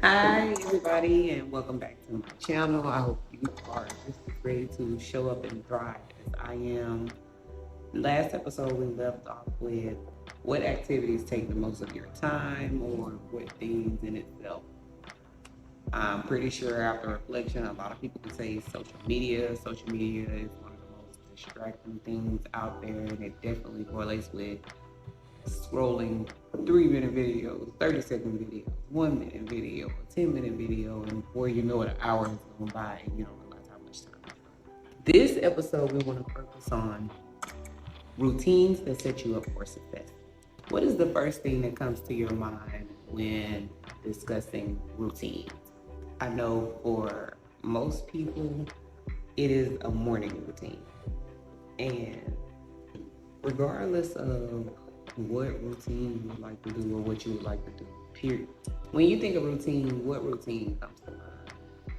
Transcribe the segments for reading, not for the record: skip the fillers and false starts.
Hi everybody and welcome back to my channel. I hope you are just as ready to show up and thrive as I am. Last episode we left off with what activities take the most of your time or what things in itself. I'm pretty sure after reflection a lot of people could say social media. Social media is one of the most distracting things out there, and it definitely correlates with scrolling 3-minute videos, 30-second videos, 1-minute video, a 10-minute video, and before you know it, an hour has gone by and you don't realize how much time. This episode, we want to focus on routines that set you up for success. What is the first thing that comes to your mind when discussing routines? I know for most people, it is a morning routine. And regardless of what routine you would like to do or what you would like to do, period. When you think of routine, what routine comes to mind?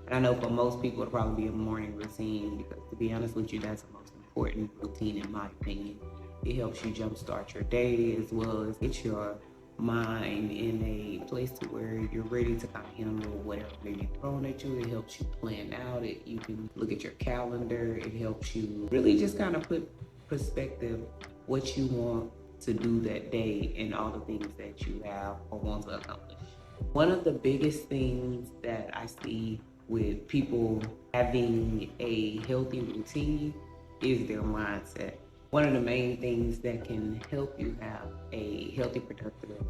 And I know for most people it'll probably be a morning routine because, to be honest with you, that's the most important routine in my opinion. It helps you jumpstart your day as well as get your mind in a place to where you're ready to kind of handle whatever may be thrown at you. It helps you plan out. You can look at your calendar. It helps you really just kind of put perspective what you want to do that day and all the things that you have or want to accomplish. One of the biggest things that I see with people having a healthy routine is their mindset. One of the main things that can help you have a healthy, productive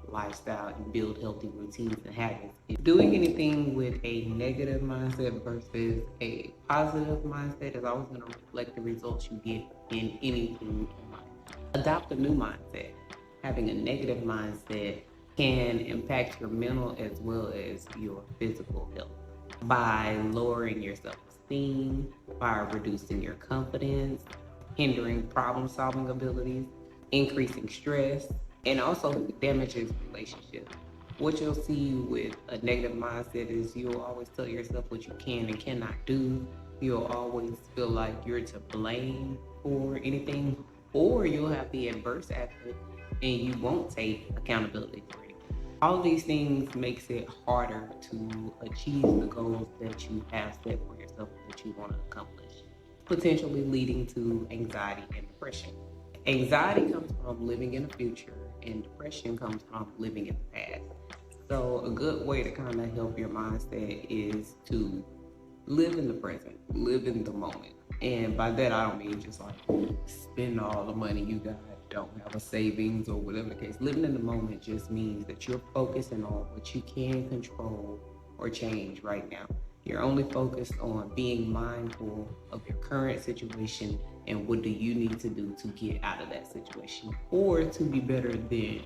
lifestyle and build healthy routines and habits is doing anything with a negative mindset versus a positive mindset is always going to reflect the results you get in anything in life. Adopt a new mindset. Having a negative mindset can impact your mental as well as your physical health by lowering your self-esteem, by reducing your confidence, hindering problem-solving abilities, increasing stress, and also damages relationships. What you'll see with a negative mindset is you'll always tell yourself what you can and cannot do. You'll always feel like you're to blame for anything, or you'll have the adverse aspect and you won't take accountability for anything. All of these things makes it harder to achieve the goals that you have set for yourself that you want to accomplish, potentially leading to anxiety and depression. Anxiety comes from living in the future, and depression comes from living in the past. So a good way to kind of help your mindset is to live in the present, live in the moment. And by that, I don't mean just like spend all the money you got, don't have a savings or whatever the case. Living in the moment just means that you're focusing on what you can control or change right now. You're only focused on being mindful of your current situation and what do you need to do to get out of that situation or to be better than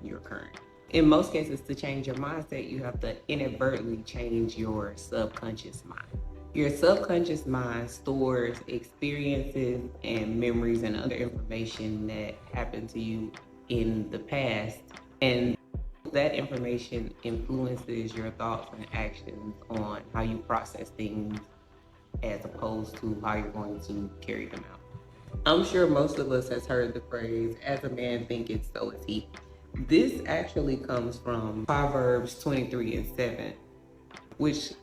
your current. In most cases, to change your mindset, you have to inadvertently change your subconscious mind. Your subconscious mind stores experiences and memories and other information that happened to you in the past, and that information influences your thoughts and actions on how you process things as opposed to how you're going to carry them out. I'm sure most of us has heard the phrase, as a man thinketh, so is he. This actually comes from Proverbs 23:7, which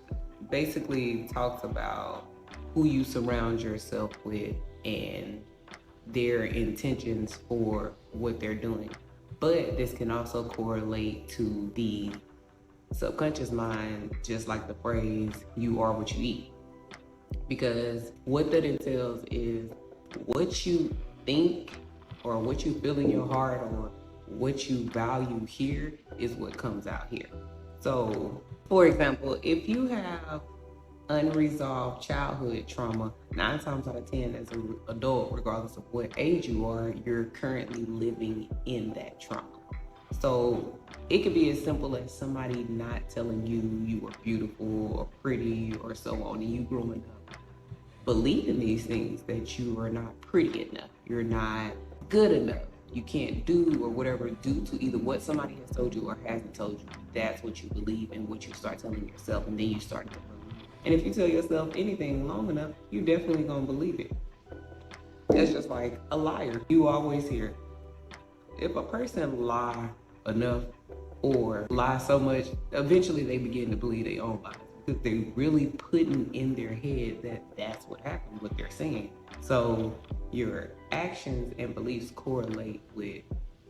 basically talks about who you surround yourself with and their intentions for what they're doing. But this can also correlate to the subconscious mind, just like the phrase, you are what you eat. Because what that entails is what you think or what you feel in your heart or what you value here is what comes out here. So, for example, if you have unresolved childhood trauma, 9 times out of 10 as an adult, regardless of what age you are, you're currently living in that trauma. So it could be as simple as somebody not telling you you were beautiful or pretty or so on, and you growing up believing these things that you are not pretty enough, you're not good enough, you can't do or whatever due to either what somebody has told you or hasn't told you. That's what you believe and what you start telling yourself, and then you start to believe. And if you tell yourself anything long enough, you definitely gonna believe it. It's just like a liar. You always hear, if a person lie enough, or lie so much, eventually they begin to believe their own lies because they're really putting in their head that that's what happened, what they're saying. So your actions and beliefs correlate with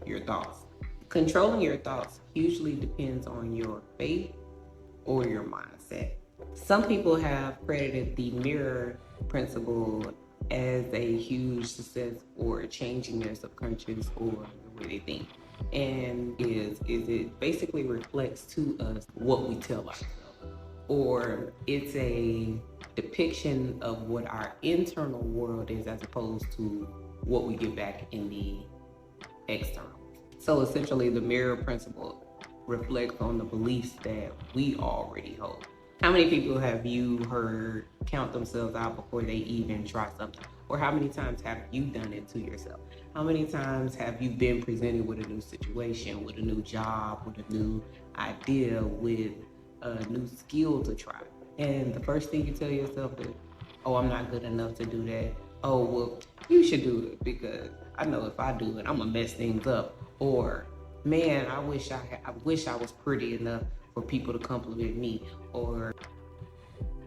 your thoughts. Controlling your thoughts hugely depends on your faith or your mindset. Some people have credited the mirror principle as a huge success for changing their subconscious or the way they think. And is it basically reflects to us what we tell ourselves, or it's a depiction of what our internal world is as opposed to what we get back in the external. So essentially, the mirror principle reflects on the beliefs that we already hold. How many people have you heard count themselves out before they even try something? Or how many times have you done it to yourself? How many times have you been presented with a new situation, with a new job, with a new idea, with a new skill to try? And the first thing you tell yourself is, oh, I'm not good enough to do that. Oh, well, you should do it because I know if I do it, I'm gonna mess things up. Or, man, I wish I was pretty enough for people to compliment me. Or,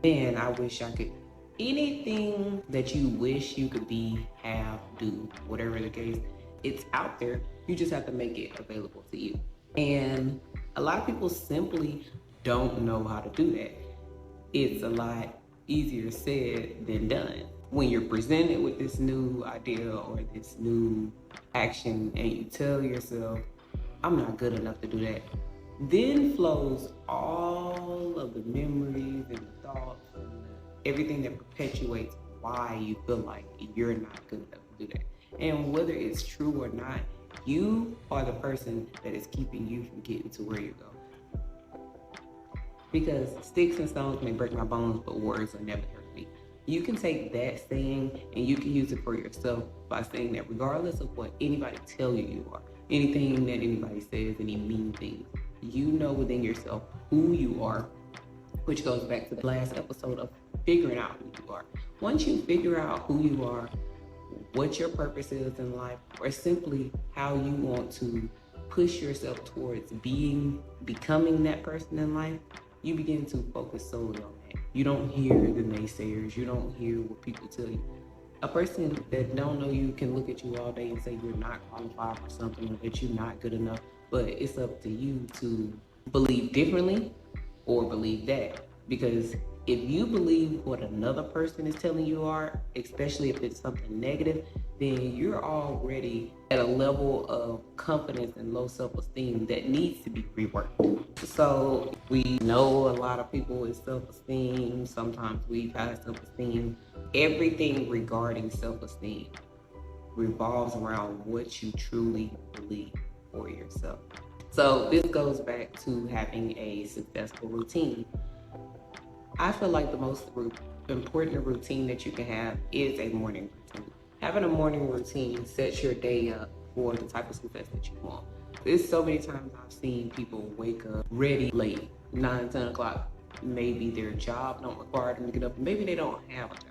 man, I wish I could. Anything that you wish you could be, have, do, whatever the case, it's out there. You just have to make it available to you. And a lot of people simply don't know how to do that. It's a lot easier said than done. When you're presented with this new idea or this new action and you tell yourself, I'm not good enough to do that, then flows all of the memories and the thoughts and everything that perpetuates why you feel like you're not good enough to do that. And whether it's true or not, you are the person that is keeping you from getting to where you go. Because sticks and stones may break my bones, but words will never hurt me. You can take that saying and you can use it for yourself by saying that regardless of what anybody tells you are, anything that anybody says, any mean things, you know within yourself who you are, which goes back to the last episode of figuring out who you are. Once you figure out who you are, what your purpose is in life, or simply how you want to push yourself towards becoming that person in life, you begin to focus solely on that. You don't hear the naysayers. You don't hear what people tell you. A person that don't know you can look at you all day and say you're not qualified for something or that you're not good enough, but it's up to you to believe differently or believe that. Because if you believe what another person is telling you are, especially if it's something negative, then you're already at a level of confidence and low self-esteem that needs to be reworked. So we know a lot of people with self-esteem. Sometimes we've had self-esteem. Everything regarding self-esteem revolves around what you truly believe for yourself. So this goes back to having a successful routine. I feel like the most important routine that you can have is a morning routine. Having a morning routine sets your day up for the type of success that you want. There's so many times I've seen people wake up ready late, 9, 10 o'clock. Maybe their job don't require them to get up. Maybe they don't have a job.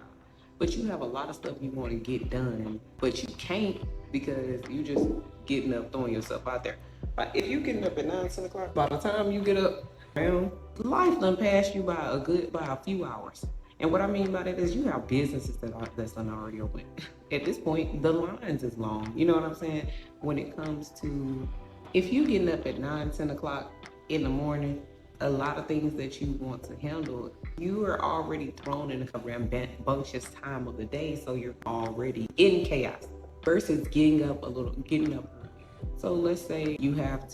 But you have a lot of stuff you want to get done, but you can't because you just getting up, throwing yourself out there. But if you're getting up at 9, 10 o'clock, by the time you get up, life done passed you by a few hours. And what I mean by that is you have businesses that's done already open. At this point, the lines is long. You know what I'm saying? When it comes to, if you getting up at 9, 10 o'clock in the morning, a lot of things that you want to handle, you are already thrown in a rambunctious time of the day, so you're already in chaos versus getting up early. So let's say you don't have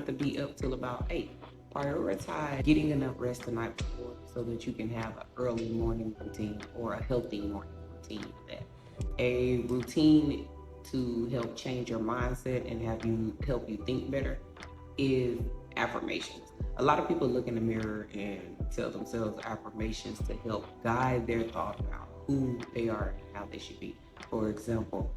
to be up till about 8. Prioritize getting enough rest the night before so that you can have an early morning routine or a healthy morning routine. A routine to help change your mindset and help you think better is affirmations. A lot of people look in the mirror and tell themselves affirmations to help guide their thought about who they are and how they should be. For example,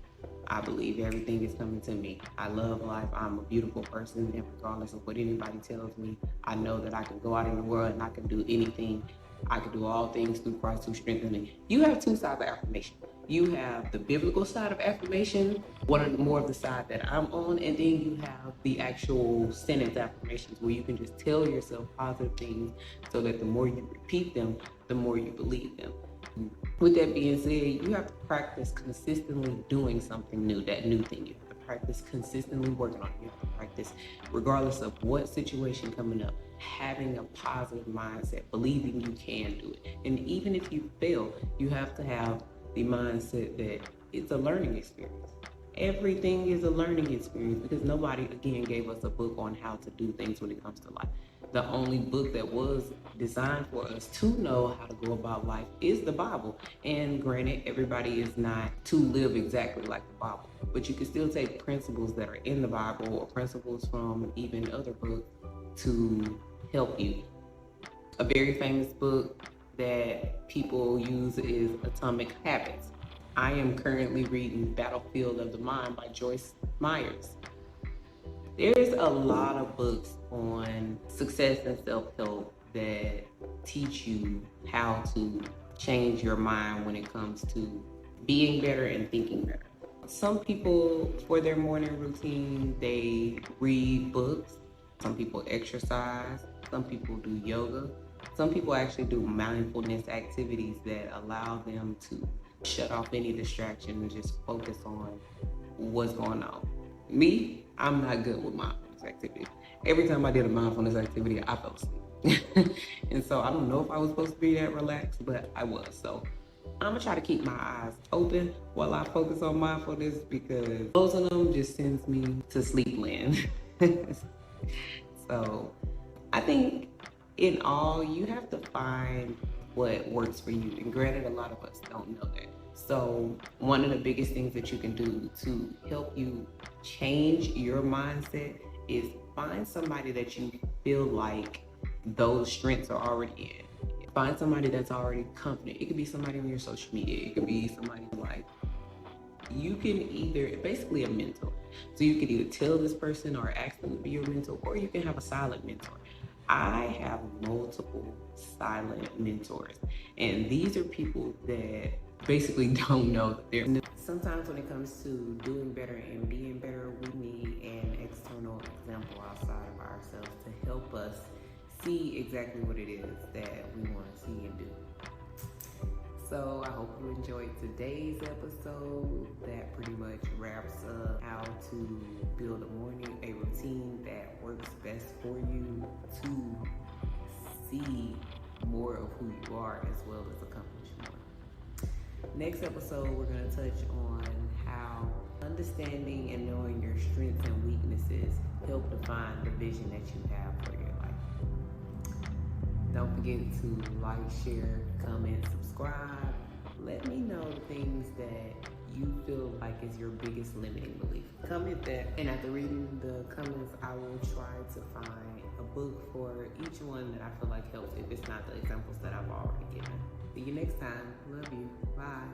I believe everything is coming to me. I love life. I'm a beautiful person, and regardless of what anybody tells me, I know that I can go out in the world and I can do anything. I can do all things through Christ who strengthens me. You have two sides of affirmation. You have the biblical side of affirmation, one of the more of the side that I'm on, and then you have the actual sentence affirmations where you can just tell yourself positive things so that the more you repeat them, the more you believe them. With that being said, you have to practice consistently doing something new, that new thing. You have to practice consistently working on it. You have to practice regardless of what situation coming up, having a positive mindset, believing you can do it. And even if you fail, you have to have the mindset that it's a learning experience. Everything is a learning experience because nobody, again, gave us a book on how to do things when it comes to life. The only book that was designed for us to know how to go about life is the Bible. And granted, everybody is not to live exactly like the Bible, but you can still take principles that are in the Bible or principles from even other books to help you. A very famous book that people use is Atomic Habits. I am currently reading Battlefield of the Mind by Joyce Myers. There's a lot of books on success and self-help that teach you how to change your mind when it comes to being better and thinking better. Some people, for their morning routine, they read books. Some people exercise. Some people do yoga. Some people actually do mindfulness activities that allow them to shut off any distraction and just focus on what's going on. Me, I'm not good with mindfulness activities. Every time I did a mindfulness activity, I fell asleep. And so I don't know if I was supposed to be that relaxed, but I was. So I'm gonna try to keep my eyes open while I focus on mindfulness because closing them just sends me to sleep land. So I think in all, you have to find what works for you. And granted, a lot of us don't know that. So one of the biggest things that you can do to help you change your mindset is find somebody that you feel like those strengths are already in. Find somebody that's already confident. It could be somebody on your social media. It could be somebody like, you can either, basically a mentor. So you can either tell this person or ask them to be your mentor, or you can have a silent mentor. I have multiple silent mentors, and these are people that basically don't know that they're. Sometimes when it comes to doing better and being better, we need an external example outside of ourselves to help us see exactly what it is that we want to see and do. So I hope you enjoyed today's episode. That pretty much wraps up how to build a routine that works best for you to see more of who you are as well as accomplish more. Next episode, we're going to touch on how understanding and knowing your strengths and weaknesses help define the vision that you have for your life. Don't forget to like, share, comment, subscribe. Let me know the things that you feel like is your biggest limiting belief. Comment that, and after reading the comments, I will try to find a book for each one that I feel like helps if it's not the examples that I've already given. See you next time. Love you. Bye.